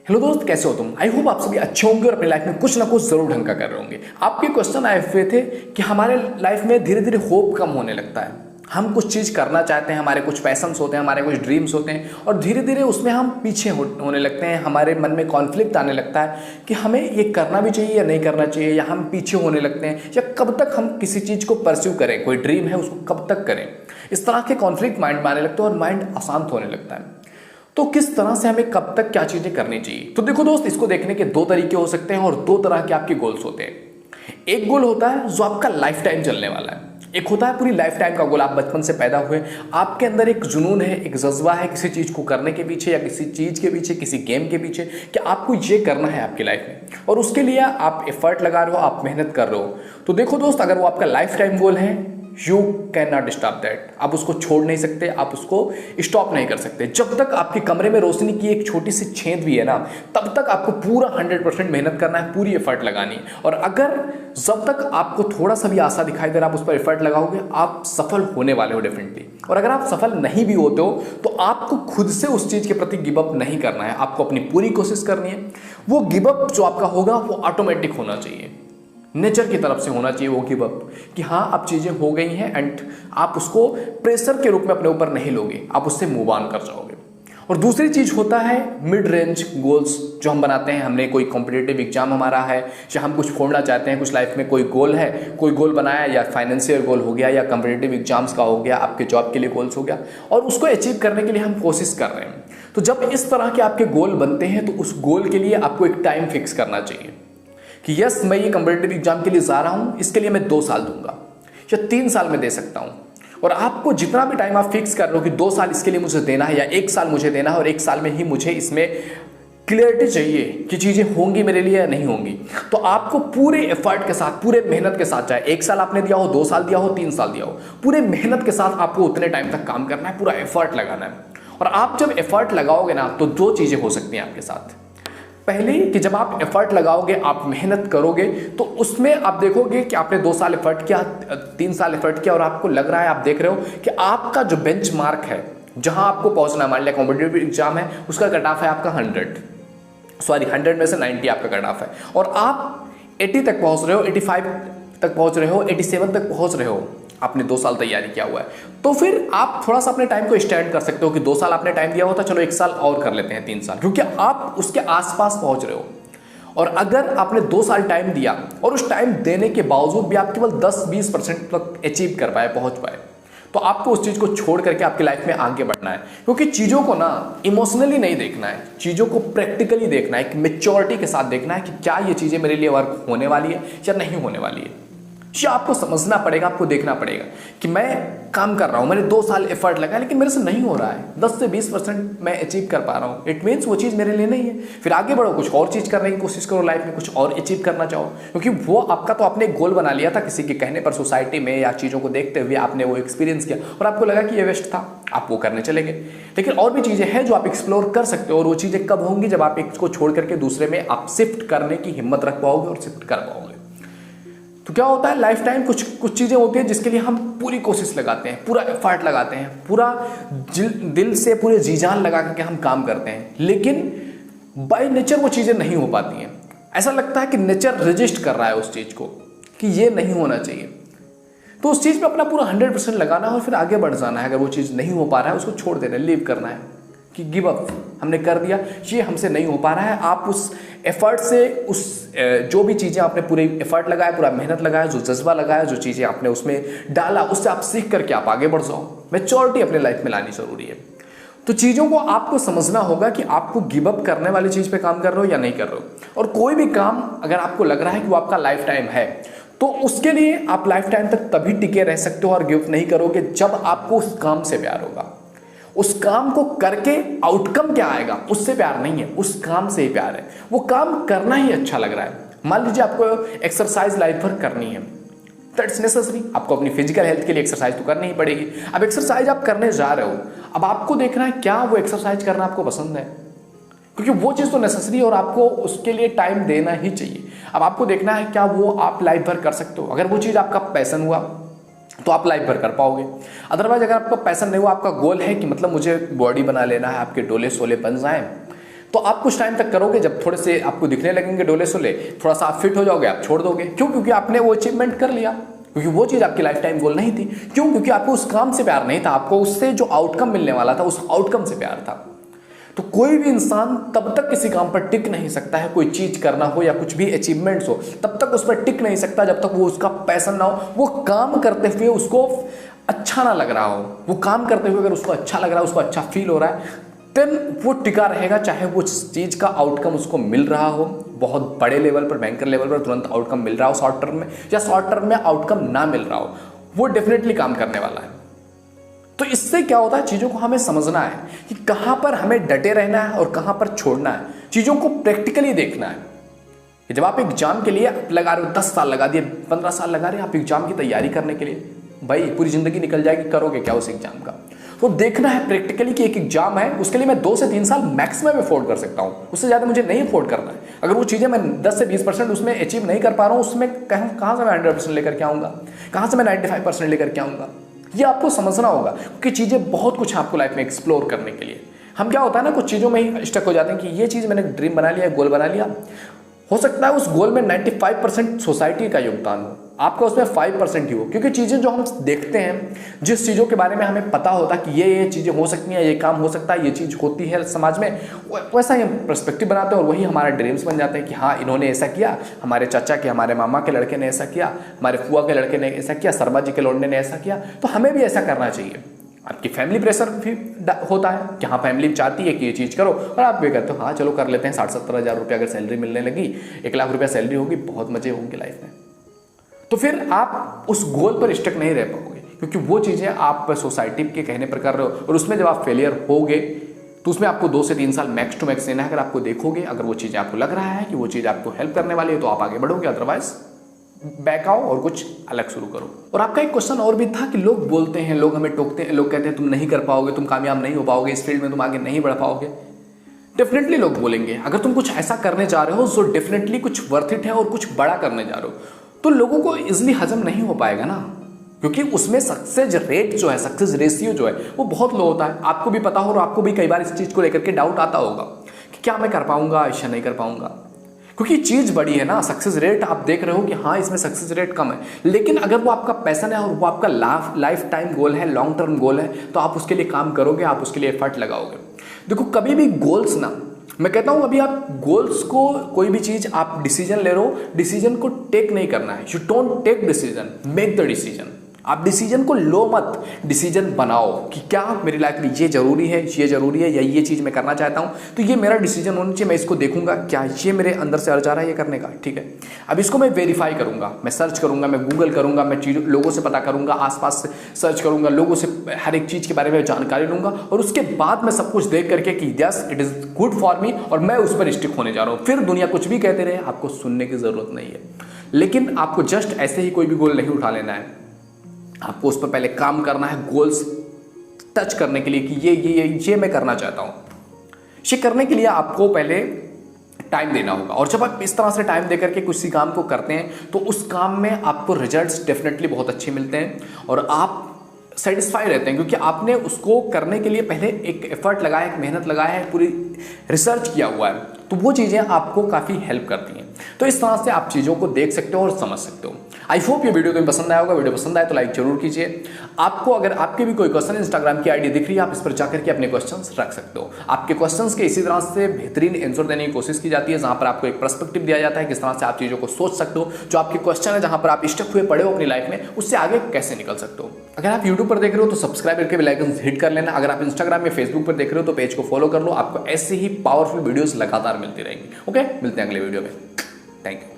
Hello दोस्त, कैसे हो तुम? आई होप आप सभी अच्छे होंगे और अपनी लाइफ में कुछ ना कुछ जरूर ढंग का कर रहे होंगे। आपके क्वेश्चन आए हुए थे कि हमारे लाइफ में धीरे धीरे होप कम होने लगता है। हम कुछ चीज़ करना चाहते हैं, हमारे कुछ पैशंस होते हैं, हमारे कुछ ड्रीम्स होते हैं और धीरे धीरे उसमें हम पीछे होने लगते हैं। हमारे मन में कॉन्फ्लिक्ट आने लगता है कि हमें ये करना भी चाहिए या नहीं करना चाहिए, या हम पीछे होने लगते हैं, या कब तक हम किसी चीज़ को परस्यू करें, कोई ड्रीम है उसको कब तक करें। इस तरह के कॉन्फ्लिक्ट माइंड में आने लगते हैं और माइंड अशांत होने लगता है। तो किस तरह से हमें कब तक क्या चीजें करनी चाहिए? तो देखो दोस्त, इसको देखने के दो तरीके हो सकते हैं और दो तरह के आपके गोल्स होते हैं। एक गोल होता है जो आपका लाइफ टाइम चलने वाला है, एक होता है पूरी लाइफ टाइम का गोल। आप बचपन से पैदा हुए, आपके अंदर एक जुनून है, एक जज्बा है किसी चीज को करने के पीछे या किसी चीज के पीछे, किसी गेम के पीछे, कि आपको ये करना है आपकी लाइफ में और उसके लिए आप एफर्ट लगा रहे हो, आप मेहनत कर रहे हो। तो देखो दोस्त, अगर वो आपका लाइफ टाइम गोल है, you can not stop that. आप उसको छोड़ नहीं सकते, आप उसको स्टॉप नहीं कर सकते। जब तक आपके कमरे में रोशनी की एक छोटी सी छेद भी है ना, तब तक आपको पूरा 100% मेहनत करना है, पूरी एफर्ट लगानी है। और अगर जब तक आपको थोड़ा सा भी आशा दिखाई दे रहा, आप उस पर एफर्ट लगाओगे, आप सफल होने वाले हो डेफिनेटली। और अगर आप सफल नहीं भी होते हो तो आपको खुद से उस चीज के प्रति गिव अप नहीं करना है, आपको अपनी पूरी कोशिश करनी है। वो गिव अप जो आपका होगा वो ऑटोमेटिक होना चाहिए, नेचर की तरफ से होना चाहिए वो गिव अप, कि हाँ अब चीज़ें हो गई हैं एंड आप उसको प्रेशर के रूप में अपने ऊपर नहीं लोगे, आप उससे मूव ऑन कर जाओगे। और दूसरी चीज़ होता है मिड रेंज गोल्स जो हम बनाते हैं। हमने कोई कॉम्पिटिटिव एग्जाम हमारा है, या हम कुछ फोड़ना चाहते हैं, कुछ लाइफ में कोई गोल है, कोई गोल बनाया, या फाइनेंशियल गोल हो गया, या कॉम्पिटिटिव एग्जाम्स का हो गया, आपके जॉब के लिए गोल्स हो गया, और उसको अचीव करने के लिए हम कोशिश कर रहे हैं। तो जब इस तरह के आपके गोल बनते हैं तो उस गोल के लिए आपको एक टाइम फिक्स करना चाहिए कि यस, मैं ये कॉम्पिटिटिव एग्जाम के लिए जा रहा हूं, इसके लिए मैं 2 साल दूंगा या 3 साल में दे सकता हूं। और आपको जितना भी टाइम आप फिक्स कर रहे हो कि 2 साल इसके लिए मुझे देना है या 1 साल मुझे देना है और 1 साल में ही मुझे इसमें क्लियरिटी चाहिए कि चीजें होंगी मेरे लिए या नहीं होंगी, तो आपको पूरे एफर्ट के साथ, पूरे मेहनत के साथ, चाहे 1 साल आपने दिया हो, 2 साल दिया हो, 3 साल दिया हो, पूरे मेहनत के साथ आपको उतने टाइम तक काम करना है, पूरा एफर्ट लगाना है। और आप जब एफर्ट लगाओगे ना, तो 2 चीजें हो सकती हैं आपके साथ। पहले कि जब आप एफर्ट लगाओगे, आप मेहनत करोगे, तो उसमें आप देखोगे कि आपने 2 साल एफर्ट किया, 3 साल एफर्ट किया और आपको लग रहा है, आप देख रहे हो कि आपका जो बेंचमार्क है, जहां आपको पहुंचना, मान लिया कॉम्पिटिटिव एग्जाम है, उसका कट ऑफ है आपका 100 में से 90 आपका कट ऑफ है और आप 80 तक पहुंच रहे हो, 85 तक पहुंच रहे हो, 87 तक पहुंच रहे हो, आपने 2 साल तैयारी किया हुआ है। तो फिर आप थोड़ा सा अपने टाइम को एक्सटेंड कर सकते हो कि 2 साल आपने टाइम दिया होता, चलो 1 साल और कर लेते हैं, 3 साल, क्योंकि आप उसके आसपास पहुंच रहे हो। और अगर आपने 2 साल टाइम दिया और उस टाइम देने के बावजूद भी आप केवल 10-20% तक अचीव कर पाए, पहुंच पाए, तो आपको उस चीज को छोड़ करके आपकी लाइफ में आगे बढ़ना है। क्योंकि चीजों को ना इमोशनली नहीं देखना है, चीजों को प्रैक्टिकली देखना है, एक मेच्योरिटी के साथ देखना है कि क्या ये चीजें मेरे लिए वर्क होने वाली है या नहीं होने वाली है। ये आपको समझना पड़ेगा, आपको देखना पड़ेगा कि मैं काम कर रहा हूं, मैंने 2 साल एफर्ट लगाया लेकिन मेरे से नहीं हो रहा है, 10 से 20% मैं अचीव कर पा रहा हूं, इट मीन्स वो चीज़ मेरे लिए नहीं है। फिर आगे बढ़ो, कुछ और चीज़ करने की कोशिश करो, लाइफ में कुछ और अचीव करना चाहो, क्योंकि वो आपका तो आपने एक गोल बना लिया था किसी के कहने पर, सोसाइटी में या चीज़ों को देखते हुए आपने वो एक्सपीरियंस किया और आपको लगा कि ये वेस्ट था, आप वो करने चले गए। लेकिन और भी चीज़ें हैं जो आप एक्सप्लोर कर सकते हो, और वो चीज़ें कब होंगी? जब आप इसको छोड़ करके दूसरे में आप शिफ्ट करने की हिम्मत रख पाओगे और शिफ्ट कर पाओगे। तो क्या होता है, लाइफ टाइम कुछ चीजें होती हैं जिसके लिए हम पूरी कोशिश लगाते हैं, पूरा एफर्ट लगाते हैं, पूरा दिल से पूरे जी जान लगा करके हम काम करते हैं, लेकिन बाय नेचर वो चीजें नहीं हो पाती हैं। ऐसा लगता है कि नेचर रजिस्ट कर रहा है उस चीज को कि ये नहीं होना चाहिए, तो उस चीज में अपना पूरा 100% लगाना है और फिर आगे बढ़ जाना है। अगर वो चीज नहीं हो पा रहा है, उसको छोड़ देना है, लीव करना है कि गिव अप, हमने कर दिया, ये हमसे नहीं हो पा रहा है। आप उस एफर्ट से, उस जो भी चीज़ें आपने पूरे एफर्ट लगाया, पूरा मेहनत लगाया, जो जज्बा लगाया, जो चीज़ें आपने उसमें डाला, उससे आप सीख करके आप आगे बढ़ जाओ। मैच्योरिटी अपने लाइफ में लानी जरूरी है। तो चीज़ों को आपको समझना होगा कि आपको गिव अप करने वाली चीज़ पे काम कर रहे हो या नहीं कर रहे हो। और कोई भी काम अगर आपको लग रहा है कि वो आपका लाइफ टाइम है, तो उसके लिए आप लाइफ टाइम तक तभी टिके रह सकते हो और गिव अप नहीं करोगे जब आपको उस काम से प्यार होगा। उस काम को करके आउटकम क्या आएगा उससे प्यार नहीं है, उस काम से ही प्यार है। वो काम करना ही अच्छा लग रहा है। मान लीजिए आपको एक्सरसाइज लाइफ भर करनी है, दैट्स नेसेसरी, आपको अपनी फिजिकल हेल्थ के लिए एक्सरसाइज तो करनी ही पड़ेगी। अब एक्सरसाइज आप करने जा रहे हो, अब आपको देखना है क्या वो एक्सरसाइज करना आपको पसंद है, क्योंकि वो चीज़ तो नेसेसरी है और आपको उसके लिए टाइम देना ही चाहिए। अब आपको देखना है क्या वो आप लाइफ भर कर सकते हो। अगर वो चीज़ आपका पैशन हुआ तो आप लाइफ भर कर पाओगे। अदरवाइज अगर आपका पैशन नहीं हुआ, आपका गोल है कि मतलब मुझे बॉडी बना लेना है, आपके डोले सोले बन जाएं, तो आप कुछ टाइम तक करोगे, जब थोड़े से आपको दिखने लगेंगे डोले सोले, थोड़ा सा आप फिट हो जाओगे, आप छोड़ दोगे। क्यों? क्योंकि आपने वो अचीवमेंट कर लिया, क्योंकि वो चीज़ आपकी लाइफ टाइम गोल नहीं थी। क्यों? क्योंकि आपको उस काम से प्यार नहीं था, आपको उससे जो आउटकम मिलने वाला था उस आउटकम से प्यार था। तो कोई भी इंसान तब तक किसी काम पर टिक नहीं सकता है, कोई चीज करना हो या कुछ भी अचीवमेंट्स हो, तब तक उस पर टिक नहीं सकता जब तक वो उसका पैशन ना हो, वो काम करते हुए उसको अच्छा ना लग रहा हो। वो काम करते हुए अगर उसको अच्छा लग रहा है, उसको अच्छा फील हो रहा है, देन वो टिका रहेगा, चाहे वो चीज का आउटकम उसको मिल रहा हो, बहुत बड़े लेवल पर, बैंकर लेवल पर तुरंत आउटकम मिल रहा हो शॉर्ट टर्म में, या शॉर्ट टर्म में आउटकम ना मिल रहा हो, वो डेफिनेटली काम करने वाला है। तो इससे क्या होता है, चीज़ों को हमें समझना है कि कहाँ पर हमें डटे रहना है और कहाँ पर छोड़ना है। चीज़ों को प्रैक्टिकली देखना है कि जब आप एग्जाम के लिए लगा रहे हो, 10 साल लगा दिए, 15 साल लगा रहे हैं आप एग्जाम की तैयारी करने के लिए, भाई पूरी ज़िंदगी निकल जाएगी, करोगे क्या उस एग्जाम का? तो देखना है प्रैक्टिकली कि एक एग्जाम है, उसके लिए मैं 2 से 3 साल मैक्सिमम अफोर्ड कर सकता हूँ, उससे ज़्यादा मुझे नहीं अफोर्ड करना है। अगर वो चीज़ें मैं 10 से 20% उसमें अचीव नहीं कर पा रहा हूँ, उसमें कहाँ से मैं 100% लेकर के आऊँगा, कहाँ से मैं 95% लेकर के आऊँगा? ये आपको समझना होगा, क्योंकि चीज़ें बहुत कुछ है आपको लाइफ में एक्सप्लोर करने के लिए। हम क्या होता है ना, कुछ चीज़ों में ही स्टक हो जाते हैं कि ये चीज़ मैंने ड्रीम बना लिया, गोल बना लिया, हो सकता है उस गोल में 95% सोसाइटी का योगदान हो, आपका उसमें 5% ही हो। क्योंकि चीज़ें जो हम देखते हैं, जिस चीज़ों के बारे में हमें पता होता है कि ये चीज़ें हो सकती हैं, ये काम हो सकता है, ये चीज़ होती है समाज में, वैसा ही हम पर्सपेक्टिव बनाते हैं और वही हमारा ड्रीम्स बन जाते हैं कि हाँ इन्होंने ऐसा किया, हमारे चाचा के, हमारे मामा के लड़के ने ऐसा किया, हमारे फुआ के लड़के ने ऐसा किया, शर्मा जी के लौंडे ने ऐसा किया, तो हमें भी ऐसा करना चाहिए। आपकी फैमिली प्रेशर भी होता है कि हाँ फैमिली चाहती है कि ये चीज़ करो, और आप भी कहते हो हाँ चलो कर लेते हैं, 60-70 हज़ार रुपये अगर सैलरी मिलने लगी, 1 लाख रुपया सैलरी होगी, बहुत मजे होंगे लाइफ में। तो फिर आप उस गोल पर स्टक नहीं रह पाओगे, क्योंकि वो चीज़ें आप सोसाइटी के कहने पर कर रहे हो, और उसमें जब आप फेलियर होगे तो उसमें आपको 2 से 3 साल मैक्स टू मैक्स देना है। अगर आपको देखोगे, अगर वो चीज़ें आपको लग रहा है कि वो चीज़ आपको हेल्प करने वाली है, तो आप आगे बढ़ोगे, अदरवाइज बैक आओ और कुछ अलग शुरू करो। और आपका एक क्वेश्चन और भी था कि लोग बोलते हैं, लोग हमें टोकते हैं, लोग कहते हैं तुम नहीं कर पाओगे, तुम कामयाब नहीं हो पाओगे, इस फील्ड में तुम आगे नहीं बढ़ पाओगे। डेफिनेटली लोग बोलेंगे, अगर तुम कुछ ऐसा करने जा रहे हो जो डेफिनेटली कुछ वर्थ इट है और कुछ बड़ा करने जा रहे हो, तो लोगों को इजिली हजम नहीं हो पाएगा ना, क्योंकि उसमें सक्सेस रेट जो है, सक्सेस रेशियो जो है वो बहुत लो होता है। आपको भी पता हो और आपको भी कई बार इस चीज़ को लेकर के डाउट आता होगा कि क्या मैं कर पाऊंगा, ऐसा नहीं कर पाऊंगा, क्योंकि चीज़ बड़ी है ना। सक्सेस रेट आप देख रहे हो कि हाँ इसमें सक्सेस रेट कम है, लेकिन अगर वो आपका पैशन है और वो आपका लाइफ टाइम गोल है, लॉन्ग टर्म गोल है, तो आप उसके लिए काम करोगे, आप उसके लिए एफर्ट लगाओगे। देखो कभी भी गोल्स ना, मैं कहता हूँ अभी आप गोल्स को, कोई भी चीज़ आप डिसीजन ले रहे हो, डिसीजन को टेक नहीं करना है। You don't take decision, make the decision. आप डिसीजन को लो मत, डिसीजन बनाओ कि क्या मेरी लाइफ में ये जरूरी है, ये जरूरी है, या ये चीज़ मैं करना चाहता हूँ, तो ये मेरा डिसीजन होना चाहिए। मैं इसको देखूंगा क्या ये मेरे अंदर से अर्ज आ रहा है ये करने का, ठीक है। अब इसको मैं वेरीफाई करूंगा, मैं सर्च करूंगा, मैं गूगल करूंगा, मैं चीज़ों लोगों से पता करूंगा, आसपास से सर्च करूंगा, लोगों से हर एक चीज़ के बारे में जानकारी लूंगा, और उसके बाद मैं सब कुछ देख करके कि yes it is good for me और मैं उस पर स्टिक होने जा रहा हूँ। फिर दुनिया कुछ भी कहते रहे, आपको सुनने की ज़रूरत नहीं है। लेकिन आपको जस्ट ऐसे ही कोई भी गोल नहीं उठा लेना है, आपको उस पर पहले काम करना है, गोल्स टच करने के लिए कि ये मैं करना चाहता हूँ। ये करने के लिए आपको पहले टाइम देना होगा, और जब आप इस तरह से टाइम देकर के किसी काम को करते हैं तो उस काम में आपको रिजल्ट्स डेफिनेटली बहुत अच्छे मिलते हैं और आप सेटिस्फाई रहते हैं, क्योंकि आपने उसको करने के लिए पहले एक एफर्ट लगाया, एक मेहनत लगाया है, पूरी रिसर्च किया हुआ है, तो वो चीज़ें आपको काफ़ी हेल्प करती हैं। तो इस तरह से आप चीज़ों को देख सकते हो और समझ सकते हो। आई होप ये वीडियो तुम्हें पसंद आया होगा। वीडियो पसंद आए तो लाइक जरूर कीजिए। आपको अगर आपके भी कोई क्वेश्चन, इंस्टाग्राम की आईडी दिख रही है, आप इस पर जाकर के अपने क्वेश्चंस रख सकते हो। आपके क्वेश्चंस के इसी तरह से बेहतरीन आंसर देने की कोशिश की जाती है, जहां पर आपको एक पर्सपेक्टिव दिया जाता है किस तरह से आप चीज़ों को सोच सकते हो। जो आपके क्वेश्चन है, जहां पर आप स्टक हुए पड़े हो अपनी लाइफ में, उससे आगे कैसे निकल सकते हो। अगर आप यूट्यूब पर देख रहे हो तो सब्सक्राइब करके बेल आइकन हिट कर लेना। अगर आप इंस्टाग्राम या फेसबुक पर देख रहे हो तो पेज को फॉलो कर लो। आपको ऐसे ही पावरफुल वीडियोस लगातार मिलती रहेंगी। ओके, मिलते हैं अगले वीडियो में। Thank you.